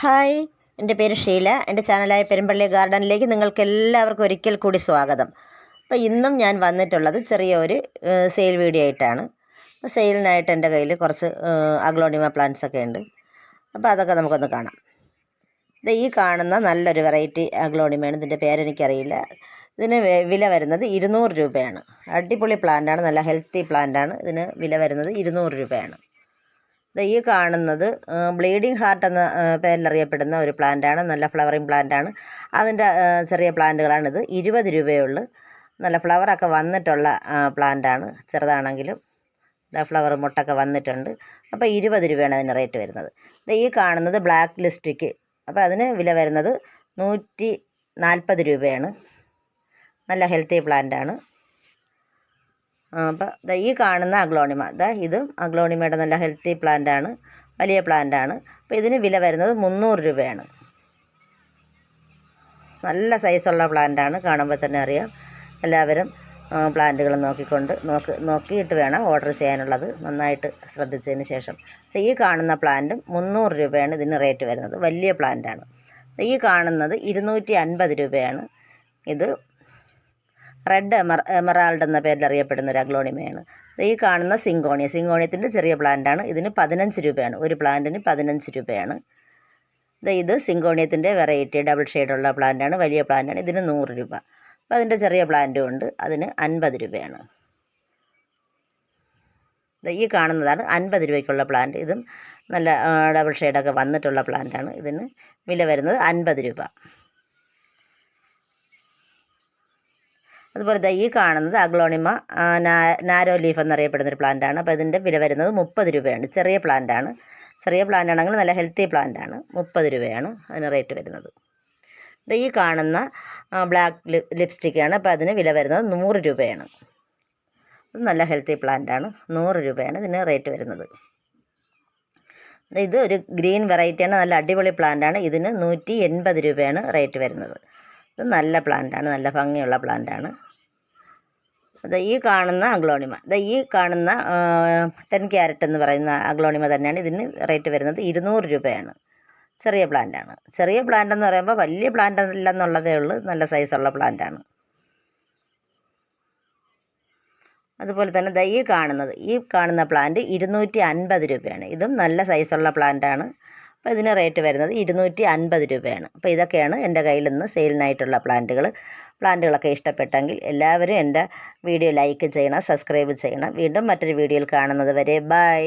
Hi, എൻ്റെ പേര് ഷീല. എൻ്റെ ചാനലായ പെരുമ്പള്ളി ഗാർഡനിലേക്ക് നിങ്ങൾക്കെല്ലാവർക്കും ഒരിക്കൽ കൂടി സ്വാഗതം. അപ്പോൾ ഇന്നും ഞാൻ വന്നിട്ടുള്ളത് ചെറിയൊരു സെയിൽ വീഡിയോ ആയിട്ടാണ്. സെയിലിനായിട്ട് എൻ്റെ കയ്യിൽ കുറച്ച് അഗ്ലോണിമ പ്ലാന്റ്സ് ഒക്കെ ഉണ്ട്. അപ്പോൾ അതൊക്കെ നമുക്കൊന്ന് കാണാം. ഈ കാണുന്ന നല്ലൊരു വെറൈറ്റി അഗ്ലോണിമയാണ്. ഇതിൻ്റെ പേരെനിക്കറിയില്ല. ഇതിന് വില വരുന്നത് 200 രൂപയാണ്. അടിപൊളി പ്ലാന്റാണ്, നല്ല ഹെൽത്തി പ്ലാന്റാണ്. ഇതിന് വില വരുന്നത് 200 രൂപയാണ്. ഈ കാണുന്നത് ബ്ലീഡിങ് ഹാർട്ട് എന്ന പേരിലറിയപ്പെടുന്ന ഒരു പ്ലാന്റാണ്. നല്ല ഫ്ലവറിങ് പ്ലാന്റാണ്. അതിൻ്റെ ചെറിയ പ്ലാന്റുകളാണിത്. 20 രൂപയേ ഉള്ളൂ. നല്ല ഫ്ലവറൊക്കെ വന്നിട്ടുള്ള പ്ലാന്റാണ്. ചെറുതാണെങ്കിലും ഫ്ലവർ മുട്ടൊക്കെ വന്നിട്ടുണ്ട്. അപ്പോൾ 20 രൂപയാണ് അതിന് റേറ്റ് വരുന്നത്. ഈ കാണുന്നത് ബ്ലാക്ക് ലിസ്റ്റിക്ക്. അപ്പോൾ അതിന് വില വരുന്നത് 140 രൂപയാണ്. നല്ല ഹെൽത്തി പ്ലാന്റാണ്. അപ്പോൾ ഈ കാണുന്ന അഗ്ലോണിമ, ഇതും അഗ്ലോണിമയുടെ നല്ല ഹെൽത്തി പ്ലാന്റാണ്, വലിയ പ്ലാന്റാണ്. അപ്പോൾ ഇതിന് വില വരുന്നത് 300 രൂപയാണ്. നല്ല സൈസുള്ള പ്ലാന്റാണ്, കാണുമ്പോൾ തന്നെ അറിയാം. എല്ലാവരും പ്ലാന്റുകൾ നോക്കിയിട്ട് വേണം ഓർഡർ ചെയ്യാനുള്ളത്. നന്നായിട്ട് ശ്രദ്ധിച്ചതിന് ശേഷം. ഈ കാണുന്ന പ്ലാന്റും 300 രൂപയാണ് ഇതിന് റേറ്റ് വരുന്നത്. വലിയ പ്ലാന്റാണ്. ഈ കാണുന്നത് 250 രൂപയാണ്. ഇത് റെഡ് എമറാൾഡ് എന്ന പേരിൽ അറിയപ്പെടുന്ന ഒരു അഗ്ലോണിമയാണ്. ഈ കാണുന്ന സിങ്കോണിയത്തിൻ്റെ ചെറിയ പ്ലാന്റാണ്. ഇതിന് 15 രൂപയാണ്. ഒരു പ്ലാന്റിന് 15 രൂപയാണ്. ഇത് സിങ്കോണിയത്തിൻ്റെ വെറൈറ്റി ഡബിൾ ഷെയ്ഡുള്ള പ്ലാന്റാണ്, വലിയ പ്ലാന്റാണ്. ഇതിന് 100 രൂപ. അപ്പോൾ അതിൻ്റെ ചെറിയ പ്ലാന്റും ഉണ്ട്. അതിന് 50 രൂപയാണ്. ഈ കാണുന്നതാണ് 50 രൂപയ്ക്കുള്ള പ്ലാന്റ്. ഇതും നല്ല ഡബിൾ ഷെയ്ഡൊക്കെ വന്നിട്ടുള്ള പ്ലാന്റാണ്. ഇതിന് വില വരുന്നത് 50 രൂപ. അതുപോലെ ഈ കാണുന്നത് അഗ്ലോണിമ നാരോ ലീഫ് എന്നറിയപ്പെടുന്നൊരു പ്ലാന്റാണ്. അപ്പോൾ ഇതിൻ്റെ വില വരുന്നത് 30 രൂപയാണ്. ചെറിയ പ്ലാന്റാണ്. ചെറിയ പ്ലാന്റാണെങ്കിൽ നല്ല ഹെൽത്തി പ്ലാന്റാണ്. 30 രൂപയാണ് അതിന് റേറ്റ് വരുന്നത്. ഈ കാണുന്ന ബ്ലാക്ക് ലിപ്സ്റ്റിക്കാണ്. അപ്പോൾ അതിന് വില വരുന്നത് 100 രൂപയാണ്. ഇത് നല്ല ഹെൽത്തി പ്ലാന്റാണ്. 100 രൂപയാണ് ഇതിന് റേറ്റ് വരുന്നത്. ഇത് ഒരു ഗ്രീൻ വെറൈറ്റിയാണ്. നല്ല അടിപൊളി പ്ലാന്റാണ്. ഇതിന് 180 രൂപയാണ് റേറ്റ് വരുന്നത്. ഇത് നല്ല പ്ലാന്റാണ്, നല്ല ഭംഗിയുള്ള പ്ലാന്റാണ്. ഈ കാണുന്ന അഗ്ലോണിമ, ഈ കാണുന്ന 10 ക്യാരറ്റ് എന്ന് പറയുന്ന അഗ്ലോണിമ തന്നെയാണ്. ഇതിന് റേറ്റ് വരുന്നത് 200 രൂപയാണ്. ചെറിയ പ്ലാന്റാണ്. ചെറിയ പ്ലാന്റ് എന്ന് പറയുമ്പോൾ വലിയ പ്ലാന്റ് അല്ലെന്നുള്ളതേ ഉള്ളൂ. നല്ല സൈസുള്ള പ്ലാന്റാണ്. അതുപോലെ തന്നെ ഈ കാണുന്ന പ്ലാന്റ് 250 രൂപയാണ്. ഇതും നല്ല സൈസുള്ള പ്ലാന്റാണ്. അപ്പോൾ ഇതിന് റേറ്റ് വരുന്നത് 250 രൂപയാണ്. അപ്പോൾ ഇതൊക്കെയാണ് എൻ്റെ കയ്യിൽ നിന്ന് സെയിലിനായിട്ടുള്ള പ്ലാന്റുകളൊക്കെ ഇഷ്ടപ്പെട്ടെങ്കിൽ എല്ലാവരും എൻ്റെ വീഡിയോ ലൈക്ക് ചെയ്യണം, സബ്സ്ക്രൈബ് ചെയ്യണം. വീണ്ടും മറ്റൊരു വീഡിയോയിൽ കാണുന്നത് വരെ ബൈ.